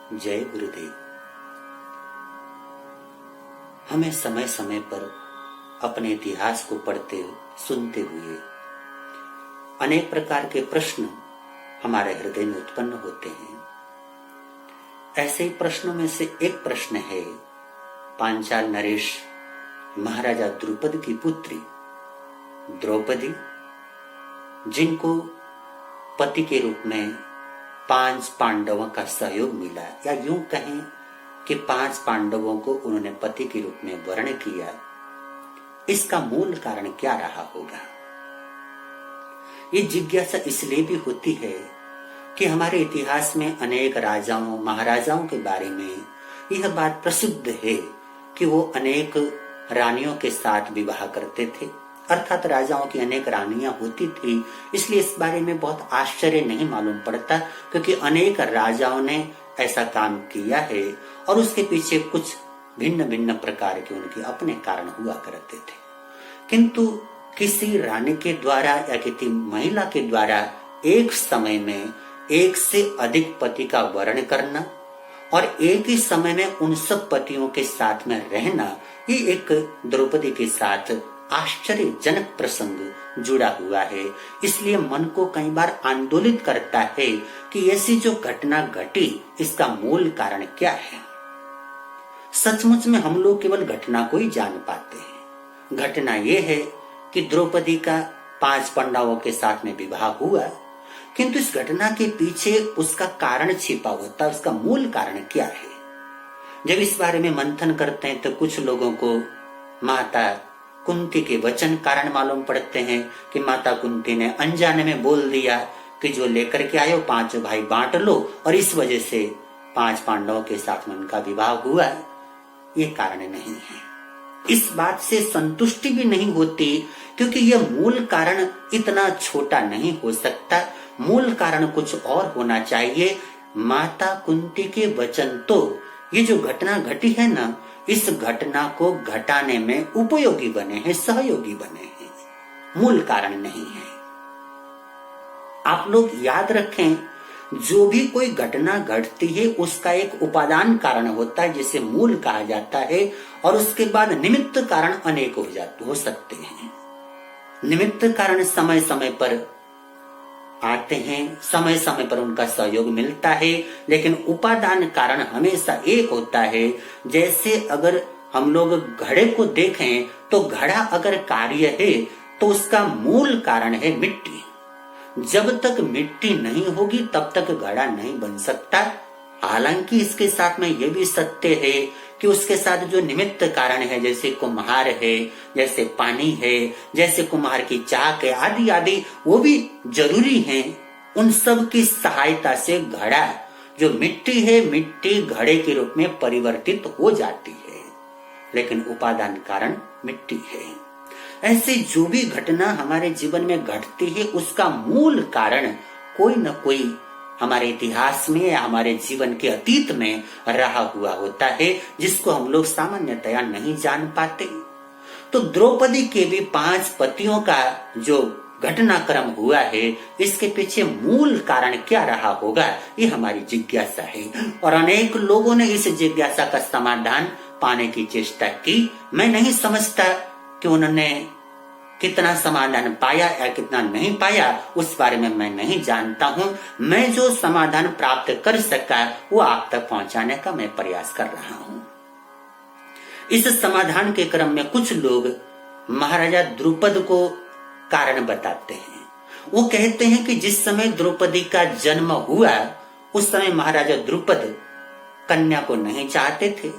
जय गुरुदेव। हमें समय समय पर अपने इतिहास को पढ़ते सुनते हुए अनेक प्रकार के प्रश्न हमारे हृदय में उत्पन्न होते हैं। ऐसे ही प्रश्नों में से एक प्रश्न है पांचाल नरेश महाराजा द्रुपद की पुत्री द्रौपदी, जिनको पति के रूप में 5 पांडवों का सहयोग मिला, या यूं कहें कि 5 पांडवों को उन्होंने पति के रूप में वर्ण किया। इसका मूल कारण क्या रहा होगा? ये जिज्ञासा इसलिए भी होती है कि हमारे इतिहास में अनेक राजाओं महाराजाओं के बारे में यह बात प्रसिद्ध है कि वो अनेक रानियों के साथ विवाह करते थे, अर्थात राजाओं की अनेक रानियां होती थी। इसलिए इस बारे में बहुत आश्चर्य नहीं मालूम पड़ता, क्योंकि अनेक राजाओं ने ऐसा काम किया है और उसके पीछे कुछ भिन्न भिन्न प्रकार के उनके अपने कारण हुआ करते थे। किंतु किसी रानी के द्वारा या किसी महिला के द्वारा एक समय में एक से अधिक पति का वर्ण करना और एक ही समय में उन सब पतियों के साथ में रहना, ये एक द्रौपदी के साथ आश्चर्यजनक प्रसंग जुड़ा हुआ है। इसलिए मन को कई बार आंदोलित करता है कि ऐसी जो घटना घटी, इसका मूल कारण क्या है। सचमुच में हम लोग केवल घटना को ही जान पाते हैं। घटना यह है कि द्रौपदी का 5 पांडवों के साथ में विवाह हुआ, किंतु इस घटना के पीछे उसका कारण छिपा होता है। उसका मूल कारण क्या है? जब इस बारे में मंथन करते हैं तो कुछ लोगों को माता कुंती के वचन कारण मालूम पड़ते हैं कि माता कुंती ने अनजाने में बोल दिया कि जो लेकर के आयो 5 भाई बांट लो, और इस वजह से 5 पांडवों के साथ में उनका विवाह हुआ। ये कारण नहीं है। इस बात से संतुष्टि भी नहीं होती, क्योंकि यह मूल कारण इतना छोटा नहीं हो सकता। मूल कारण कुछ और होना चाहिए। माता कुंती के वचन तो ये जो घटना घटी है ना, इस घटना को घटाने में उपयोगी बने हैं, सहयोगी बने हैं, मूल कारण नहीं है। आप लोग याद रखें, जो भी कोई घटना घटती है उसका एक उपादान कारण होता है जिसे मूल कहा जाता है, और उसके बाद निमित्त कारण अनेक हो सकते हैं। निमित्त कारण समय समय पर आते हैं, समय समय पर उनका सहयोग मिलता है, लेकिन उपादान कारण हमेशा एक होता है। जैसे अगर हम लोग घड़े को देखें तो घड़ा अगर कार्य है तो उसका मूल कारण है मिट्टी। जब तक मिट्टी नहीं होगी तब तक घड़ा नहीं बन सकता। हालांकि इसके साथ में यह भी सत्य है कि उसके साथ जो निमित्त कारण है, जैसे कुम्हार है, जैसे पानी है, जैसे कुम्हार की चाक है, आदि आदि, वो भी जरूरी हैं। उन सब की सहायता से घड़ा जो मिट्टी है, मिट्टी घड़े के रूप में परिवर्तित हो जाती है, लेकिन उपादान कारण मिट्टी है। ऐसे जो भी घटना हमारे जीवन में घटती है उसका मूल कारण कोई न कोई हमारे इतिहास में या हमारे जीवन के अतीत में रहा हुआ होता है, जिसको हम लोग सामान्यतया नहीं जान पाते। तो द्रौपदी के भी 5 पतियों का जो घटनाक्रम हुआ है, इसके पीछे मूल कारण क्या रहा होगा, ये हमारी जिज्ञासा है। और अनेक लोगों ने इस जिज्ञासा का समाधान पाने की चेष्टा की। मैं नहीं समझता कि उन्होंने कितना समाधान पाया या कितना नहीं पाया, उस बारे में मैं नहीं जानता हूं। मैं जो समाधान प्राप्त कर सका वो आप तक पहुंचाने का मैं प्रयास कर रहा हूं। इस समाधान के क्रम में कुछ लोग महाराजा द्रुपद को कारण बताते हैं। वो कहते हैं कि जिस समय द्रौपदी का जन्म हुआ उस समय महाराजा द्रुपद कन्या को नहीं चाहते थे,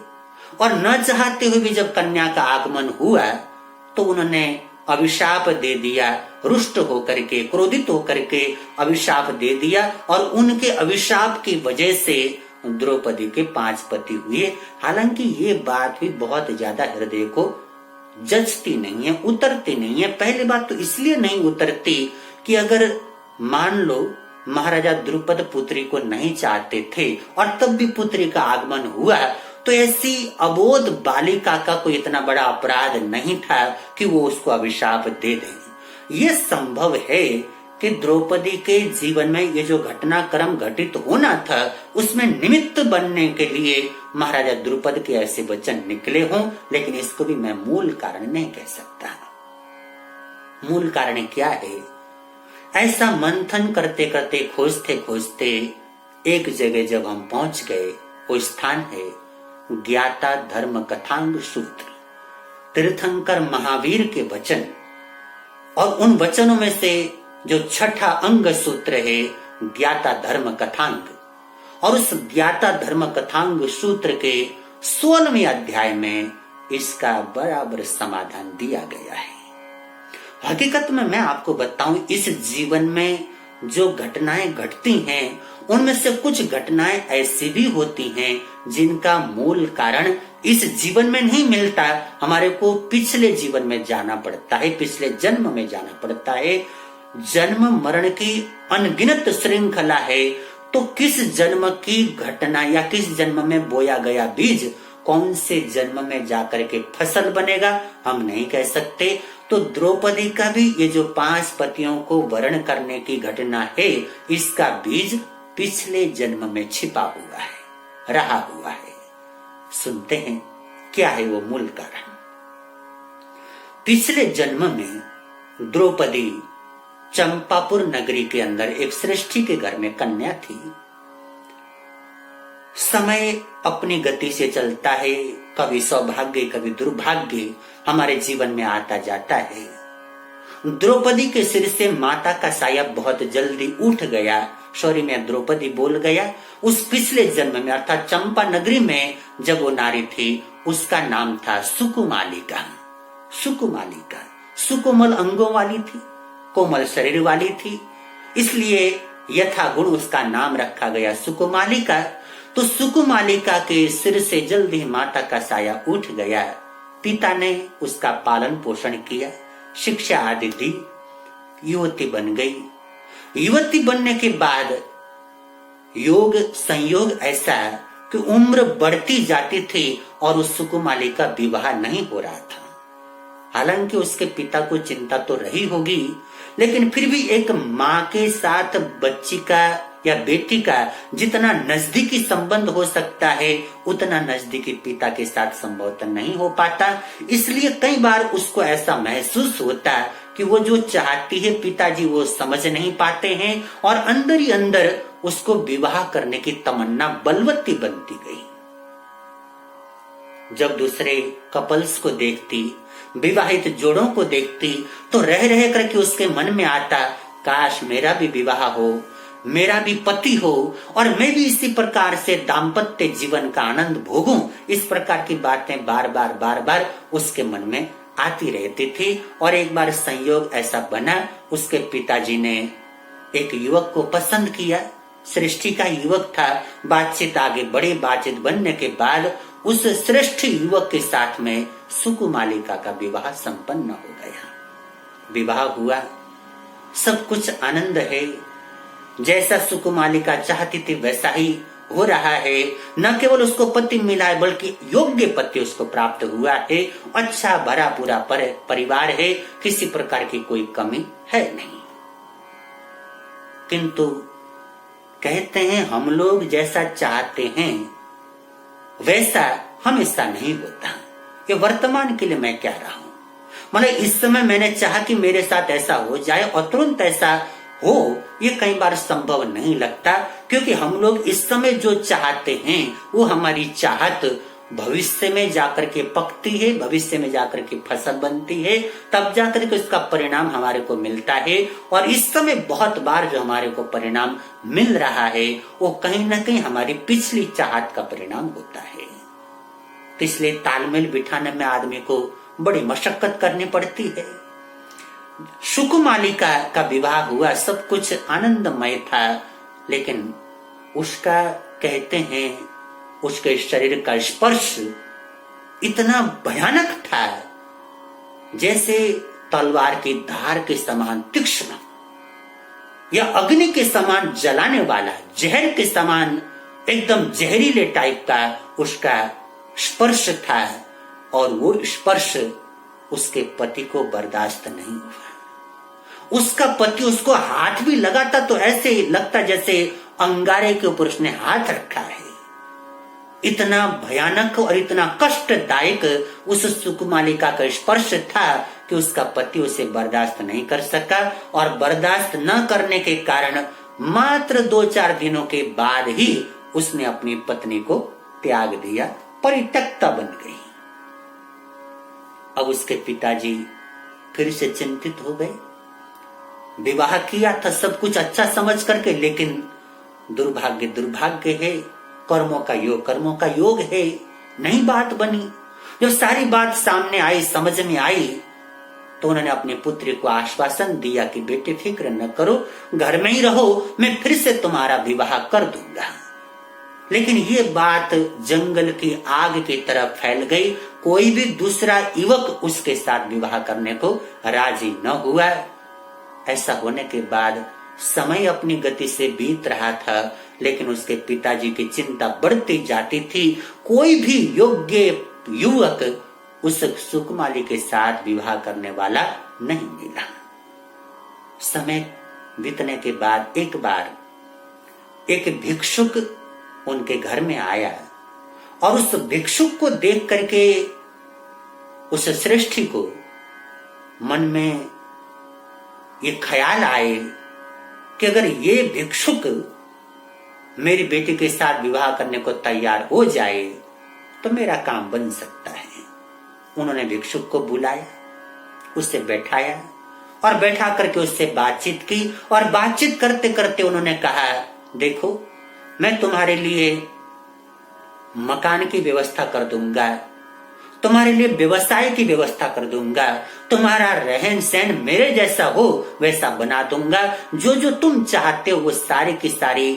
और न चाहते हुए भी जब कन्या का आगमन हुआ तो उन्होंने अभिशाप दे दिया। रुष्ट होकर के, क्रोधित होकर के अभिशाप दे दिया, और उनके अभिशाप की वजह से द्रौपदी के 5 पति हुए। हालांकि ये बात भी बहुत ज्यादा हृदय को जचती नहीं है, उतरती नहीं है। पहली बात तो इसलिए नहीं उतरती कि अगर मान लो महाराजा द्रुपद पुत्री को नहीं चाहते थे और तब भी पुत्री का आगमन हुआ, तो ऐसी अबोध बालिका का कोई इतना बड़ा अपराध नहीं था कि वो उसको अभिशाप दे दें। ये संभव है कि द्रौपदी के जीवन में ये जो घटनाक्रम घटित होना था उसमें निमित्त बनने के लिए महाराजा द्रुपद के ऐसे वचन निकले हों, लेकिन इसको भी मैं मूल कारण नहीं कह सकता। मूल कारण क्या है? ऐसा मंथन करते करते खोजते खोजते एक जगह जब हम पहुंच गए, वो स्थान है ज्ञाता धर्म कथांग सूत्र, तीर्थंकर महावीर के वचन। और उन वचनों में से जो छठा अंग सूत्र है ज्ञाता धर्म कथांग, और उस ज्ञाता धर्म कथांग सूत्र के 16वें अध्याय में इसका बराबर समाधान दिया गया है। हकीकत में मैं आपको बताऊं, इस जीवन में जो घटनाएं घटती हैं उनमें से कुछ घटनाएं ऐसी भी होती हैं जिनका मूल कारण इस जीवन में नहीं मिलता, हमारे को पिछले जीवन में जाना पड़ता है, पिछले जन्म में जाना पड़ता है। जन्म मरण की अनगिनत श्रृंखला है, तो किस जन्म की घटना या किस जन्म में बोया गया बीज कौन से जन्म में जाकर के फसल बनेगा हम नहीं कह सकते। तो द्रौपदी का भी ये जो 5 पतियों को वरण करने की घटना है, इसका बीज पिछले जन्म में छिपा हुआ है, रहा हुआ है। सुनते हैं क्या है वो मूल कारण। पिछले जन्म में द्रौपदी चंपापुर नगरी के अंदर एक सृष्टि के घर में कन्या थी। समय अपनी गति से चलता है, कभी सौभाग्य कभी दुर्भाग्य हमारे जीवन में आता जाता है। द्रौपदी के सिर से माता का साया बहुत जल्दी उठ गया, सॉरी मैं द्रौपदी बोल गया। उस पिछले जन्म में अर्थात चंपा नगरी में जब वो नारी थी उसका नाम था सुकुमालिका। सुकुमालिका सुकोमल अंगों वाली थी, कोमल शरीर वाली थी, इसलिए यथा गुण उसका नाम रखा गया सुकुमालिका। तो सुकुमालिका के सिर से जल्दी माता का साया उठ गया। पिता ने उसका पालन पोषण किया, शिक्षा आदि दी, युवती बन गई। युवती बनने के बाद योग संयोग ऐसा कि उम्र बढ़ती जाती थी और उस सुकुमाली का विवाह नहीं हो रहा था। हालांकि उसके पिता को चिंता तो रही होगी, लेकिन फिर भी एक माँ के साथ बच्ची का या बेटी का जितना नजदीकी संबंध हो सकता है उतना नजदीकी पिता के साथ संभवतः नहीं हो पाता। इसलिए कई बार उसको ऐसा महसूस होता कि वो जो चाहती है पिताजी वो समझ नहीं पाते हैं, और अंदर ही अंदर उसको विवाह करने की तमन्ना बलवती बनती गई। जब दूसरे कपल्स को देखती, विवाहित जोड़ों को देखती, तो रह रह करके उसके मन में आता काश मेरा भी विवाह हो, मेरा भी पति हो और मैं भी इसी प्रकार से दाम्पत्य जीवन का आनंद भोगूं। इस प्रकार की बातें बार बार उसके मन में आती रहती थी। और एक बार संयोग ऐसा बना, उसके पिताजी ने एक युवक को पसंद किया, सृष्टि का युवक था। बातचीत आगे बढ़ी, बातचीत बनने के बाद उस श्रेष्ठ युवक के साथ में सुकुमालिका का विवाह संपन्न हो गया। विवाह हुआ, सब कुछ आनंद है, जैसा सुकुमालिका चाहती थी वैसा ही हो रहा है। न केवल उसको पति मिला है बल्कि योग्य पति उसको प्राप्त हुआ है। अच्छा भरा पूरा परिवार है, किसी प्रकार की कोई कमी है नहीं। किंतु कहते हैं हम लोग जैसा चाहते हैं वैसा हमेशा नहीं होता। ये वर्तमान के लिए मैं कह रहा हूं, मतलब इस समय मैंने चाहा कि मेरे साथ ऐसा हो जाए और तुरंत ऐसा हो, ये कई बार संभव नहीं लगता। क्योंकि हम लोग इस समय जो चाहते हैं वो हमारी चाहत भविष्य में जाकर के पकती है, भविष्य में जाकर के फसल बनती है, तब जाकर के उसका परिणाम हमारे को मिलता है। और इस समय बहुत बार जो हमारे को परिणाम मिल रहा है वो कहीं ना कहीं हमारी पिछली चाहत का परिणाम होता है। इसलिए तालमेल बिठाने में आदमी को बड़ी मशक्कत करनी पड़ती है। सुकुमालिका का विवाह हुआ, सब कुछ आनंदमय था, लेकिन उसका कहते हैं उसके शरीर का स्पर्श इतना भयानक था जैसे तलवार की धार के समान तीक्ष्ण या अग्नि के समान जलाने वाला, जहर के समान एकदम जहरीले टाइप का उसका स्पर्श था। और वो स्पर्श उसके पति को बर्दाश्त नहीं हुआ उसका पति उसको हाथ भी लगाता तो ऐसे लगता जैसे अंगारे के ऊपर उसने हाथ रखा है। इतना भयानक और इतना कष्टदायक उस सुकुमालिका का स्पर्श था कि उसका पति उसे बर्दाश्त नहीं कर सका, और बर्दाश्त न करने के कारण मात्र 2-4 दिनों के बाद ही उसने अपनी पत्नी को त्याग दिया, परित्यक्ता बन गई। अब उसके पिताजी फिर से चिंतित हो गए। विवाह किया था सब कुछ अच्छा समझ करके, लेकिन दुर्भाग्य दुर्भाग्य है, कर्मों का योग है, नहीं बात बनी। जब सारी बात सामने आई, समझ में आई, तो उन्होंने अपनी पुत्री को आश्वासन दिया कि बेटे फिक्र न करो, घर में ही रहो, मैं फिर से तुम्हारा विवाह कर दूंगा। लेकिन ये बात जंगल की आग की तरह फैल गई। कोई भी दूसरा युवक उसके साथ विवाह करने को राजी न हुआ। ऐसा होने के बाद समय अपनी गति से बीत रहा था, लेकिन उसके पिताजी की चिंता बढ़ती जाती थी। कोई भी योग्य युवक उस सुकुमाली के साथ विवाह करने वाला नहीं मिला। समय बीतने के बाद एक बार एक भिक्षुक उनके घर में आया, और उस भिक्षुक को देख करके उस श्रेष्ठी को मन में ये ख्याल आए कि अगर ये भिक्षुक मेरी बेटी के साथ विवाह करने को तैयार हो जाए तो मेरा काम बन सकता है। उन्होंने भिक्षुक को बुलाया, उससे बैठाया और बैठा करके उससे बातचीत की, और बातचीत करते करते उन्होंने कहा, देखो मैं तुम्हारे लिए मकान की व्यवस्था कर दूंगा, तुम्हारे लिए व्यवसाय की व्यवस्था कर दूंगा, तुम्हारा रहन सहन मेरे जैसा हो वैसा बना दूंगा, जो जो तुम चाहते हो वो सारी की सारी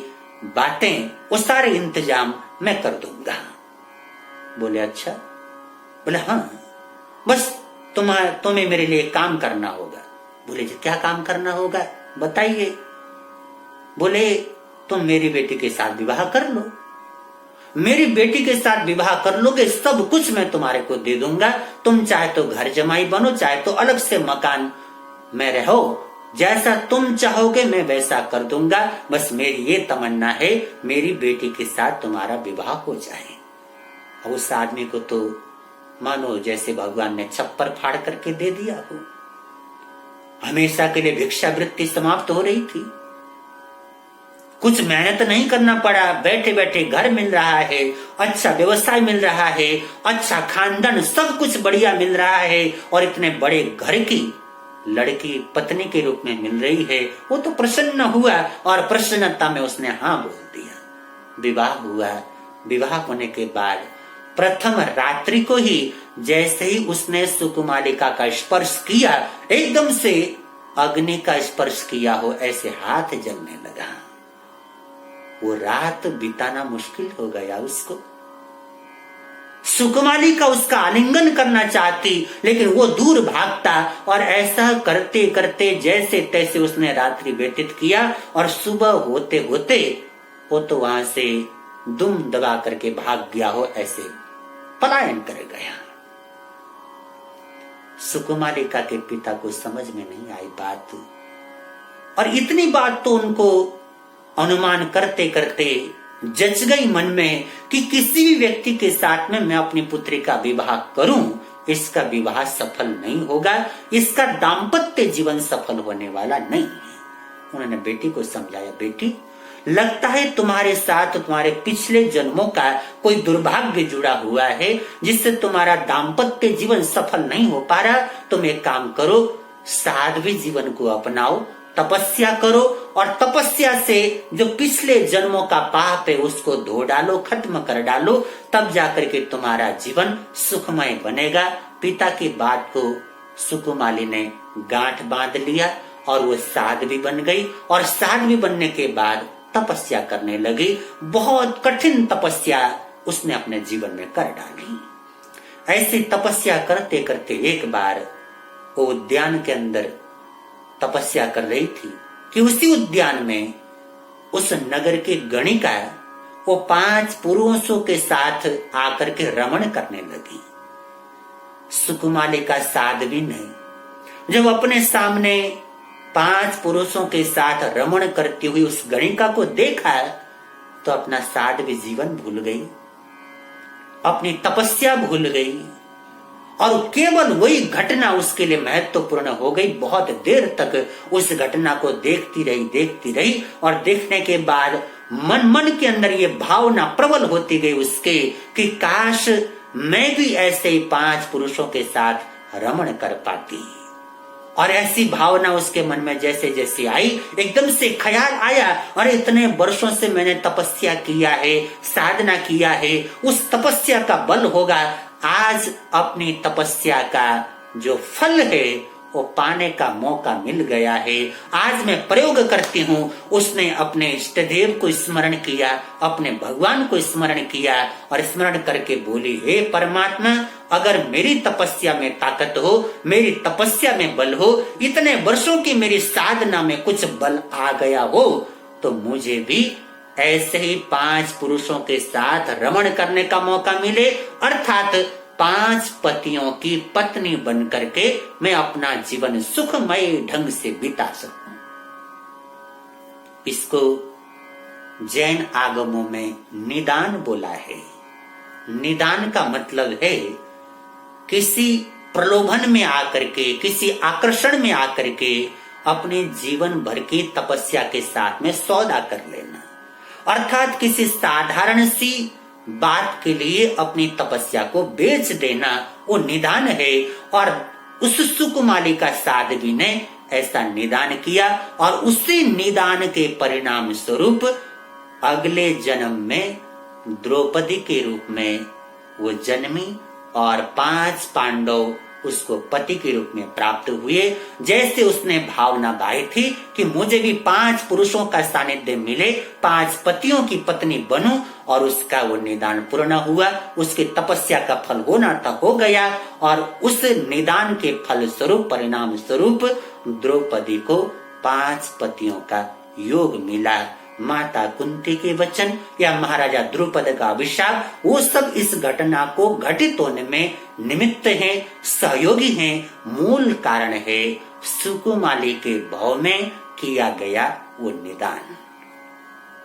बातें, वो सारे इंतजाम मैं कर दूंगा। बोले अच्छा? बोले हाँ, बस तुम्हें मेरे लिए काम करना होगा। बोले जी क्या काम करना होगा बताइए। बोले तुम मेरी बेटी के साथ विवाह कर लो, मेरी बेटी के साथ विवाह कर लोगे, सब कुछ मैं तुम्हारे को दे दूंगा, तुम चाहे तो घर जमाई बनो, चाहे तो अलग से मकान में रहो, जैसा तुम चाहोगे मैं वैसा कर दूंगा, बस मेरी ये तमन्ना है मेरी बेटी के साथ तुम्हारा विवाह हो जाए। और उस आदमी को तो मानो जैसे भगवान ने छप्पर फाड़ करके दे दिया हो। हमेशा के लिए भिक्षावृत्ति समाप्त हो रही थी, कुछ मेहनत नहीं करना पड़ा, बैठे बैठे घर मिल रहा है, अच्छा व्यवसाय मिल रहा है, अच्छा खानदान, सब कुछ बढ़िया मिल रहा है, और इतने बड़े घर की लड़की पत्नी के रूप में मिल रही है। वो तो प्रसन्न हुआ और प्रसन्नता में उसने हाँ बोल दिया। विवाह हुआ। विवाह होने के बाद प्रथम रात्रि को ही जैसे ही उसने सुकुमालिका का स्पर्श किया, एकदम से अग्नि का स्पर्श किया हो ऐसे हाथ जलने लगा। वो रात बिताना मुश्किल हो गया उसको। सुकुमालिका उसका आलिंगन करना चाहती, लेकिन वो दूर भागता, और ऐसा करते करते जैसे तैसे उसने रात्रि व्यतीत किया, और सुबह होते होते वो तो वहां से दुम दबा करके भाग गया हो, ऐसे पलायन कर गया। सुकुमालिका के पिता को समझ में नहीं आई बात, और इतनी बात तो उनको अनुमान करते करते जच गई मन में कि किसी भी व्यक्ति के साथ में मैं अपनी पुत्री का विवाह करूं, इसका विवाह सफल नहीं होगा, इसका दाम्पत्य जीवन सफल होने वाला नहीं है। उन्होंने बेटी को समझाया, बेटी लगता है तुम्हारे साथ तुम्हारे पिछले जन्मों का कोई दुर्भाग्य जुड़ा हुआ है, जिससे तुम्हारा दाम्पत्य जीवन सफल नहीं हो पा रहा। तुम एक काम करो, साध्वी जीवन को अपनाओ, तपस्या करो, और तपस्या से जो पिछले जन्मों का पाप है उसको धो डालो, खत्म कर डालो, तब जाकर के तुम्हारा जीवन सुखमय बनेगा। पिता की बात को सुकुमाली ने गांठ बांध लिया, और वो साध्वी बन गई, और साध्वी बनने के बाद तपस्या करने लगी। बहुत कठिन तपस्या उसने अपने जीवन में कर डाली। ऐसी तपस्या करते करते एक बार वो उद्यान के अंदर तपस्या कर रही थी कि उसी उद्यान में उस नगर की गणिका वो 5 पुरुषों के साथ आकर के रमण करने लगी। सुकुमालिका साध्वी ने जब अपने सामने 5 पुरुषों के साथ रमण करती हुई उस गणिका को देखा तो अपना साध्वी जीवन भूल गई, अपनी तपस्या भूल गई और केवल वही घटना उसके लिए महत्वपूर्ण हो गई। बहुत देर तक उस घटना को देखती रही और देखने के बाद मन के अंदर ये भावना प्रबल होती गई उसके कि काश मैं भी ऐसे 5 पुरुषों के साथ रमण कर पाती। और ऐसी भावना उसके मन में जैसे जैसे आई, एकदम से ख्याल आया, और इतने वर्षों से मैंने तपस्या किया है, साधना किया है, उस तपस्या का बल होगा, आज अपनी तपस्या का जो फल है वो पाने का मौका मिल गया है, आज मैं प्रयोग करती हूँ। उसने अपने इष्ट देव को स्मरण किया, अपने भगवान को स्मरण किया और स्मरण करके बोली, हे परमात्मा, अगर मेरी तपस्या में ताकत हो, मेरी तपस्या में बल हो, इतने वर्षों की मेरी साधना में कुछ बल आ गया हो, तो मुझे भी ऐसे ही 5 पुरुषों के साथ रमण करने का मौका मिले, अर्थात 5 पतियों की पत्नी बन करके मैं अपना जीवन सुखमय ढंग से बिता सकूं। इसको जैन आगमों में निदान बोला है। निदान का मतलब है किसी प्रलोभन में आकर के, किसी आकर्षण में आकर के अपने जीवन भर की तपस्या के साथ में सौदा कर लेना, अर्थात किसी साधारण सी बात के लिए अपनी तपस्या को बेच देना, वो निदान है। और उस सुकुमाली का साध्वी ने ऐसा निदान किया और उसी निदान के परिणाम स्वरूप अगले जन्म में द्रौपदी के रूप में वो जन्मी और 5 पांडव उसको पति के रूप में प्राप्त हुए। जैसे उसने भावना गाई थी कि मुझे भी 5 पुरुषों का सानिध्य मिले, 5 पतियों की पत्नी बनूं, और उसका वो निदान पूर्ण हुआ। उसकी तपस्या का फल होना था, हो गया, और उस निदान के फल स्वरूप, परिणाम स्वरूप द्रौपदी को 5 पतियों का योग मिला। माता कुंती के वचन या महाराजा द्रुपद का अभिशाप, वो सब इस घटना को घटित होने में निमित्त हैं, सहयोगी हैं, मूल कारण है सुकुमाली के भाव में किया गया वो निदान।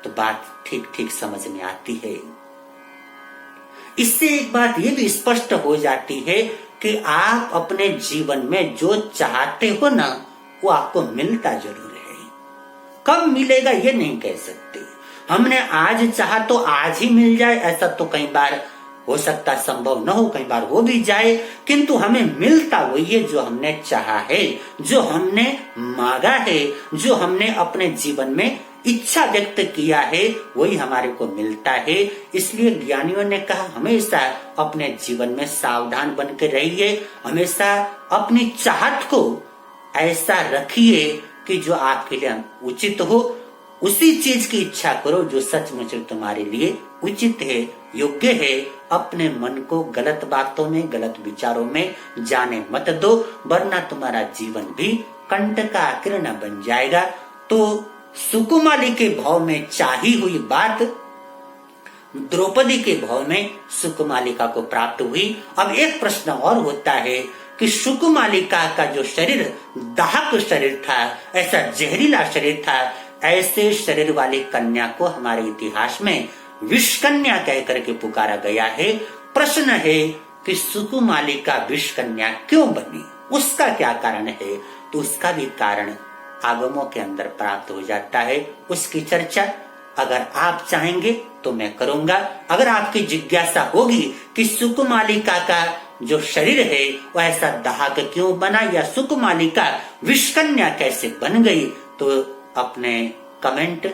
तो बात ठीक ठीक समझ में आती है। इससे एक बात ये भी स्पष्ट हो जाती है कि आप अपने जीवन में जो चाहते हो ना, वो आपको मिलता जरूर है। कब मिलेगा ये नहीं कह सकते। हमने आज चाहा तो आज ही मिल जाए, ऐसा तो कई बार हो सकता, संभव न हो, कई बार हो भी जाए, किंतु हमें मिलता वही है जो हमने चाहा है, जो हमने मांगा है, जो हमने अपने जीवन में इच्छा व्यक्त किया है, वही हमारे को मिलता है। इसलिए ज्ञानियों ने कहा, हमेशा अपने जीवन में सावधान बन के रहिए, हमेशा अपनी चाहत को ऐसा रखिए कि जो आपके लिए उचित हो, उसी चीज की इच्छा करो जो सचमुच तुम्हारे लिए उचित है, योग्य है। अपने मन को गलत बातों में, गलत विचारों में जाने मत दो, वरना तुम्हारा जीवन भी कंटकाकीर्ण बन जाएगा। तो सुकुमाली के भाव में चाही हुई बात द्रौपदी के भाव में सुकुमालिका को प्राप्त हुई। अब एक प्रश्न और होता है कि सुकुमालिका का जो शरीर दाहक शरीर था, ऐसा जहरीला शरीर था, ऐसे शरीर वाली कन्या को हमारे इतिहास में विषकन्या कहकर के पुकारा गया है। प्रश्न है कि सुकुमालिका विषकन्या क्यों बनी, उसका क्या कारण है? तो उसका भी कारण आगमों के अंदर प्राप्त हो जाता है। उसकी चर्चा अगर आप चाहेंगे तो मैं करूंगा। अगर आपकी जिज्ञासा होगी कि सुकुमालिका का जो शरीर है वो ऐसा दाहक क्यों बना, या सुकुमालिका विषकन्या कैसे बन गई, तो अपने कमेंट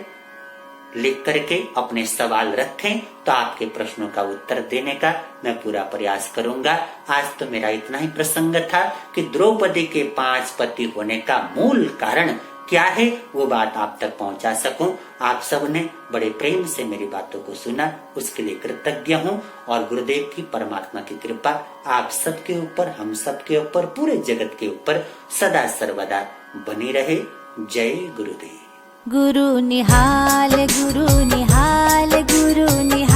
लिख करके अपने सवाल रखें, तो आपके प्रश्नों का उत्तर देने का मैं पूरा प्रयास करूंगा। आज तो मेरा इतना ही प्रसंग था कि द्रौपदी के 5 पति होने का मूल कारण क्या है, वो बात आप तक पहुंचा सकूं। आप सब ने बड़े प्रेम से मेरी बातों को सुना, उसके लिए कृतज्ञ हूँ। और गुरुदेव की, परमात्मा की कृपा आप सबके ऊपर, हम सबके ऊपर, पूरे जगत के ऊपर सदा सर्वदा बनी रहे। जय गुरुदेव। गुरु निहाल, गुरु निहाल, गुरु निहाल।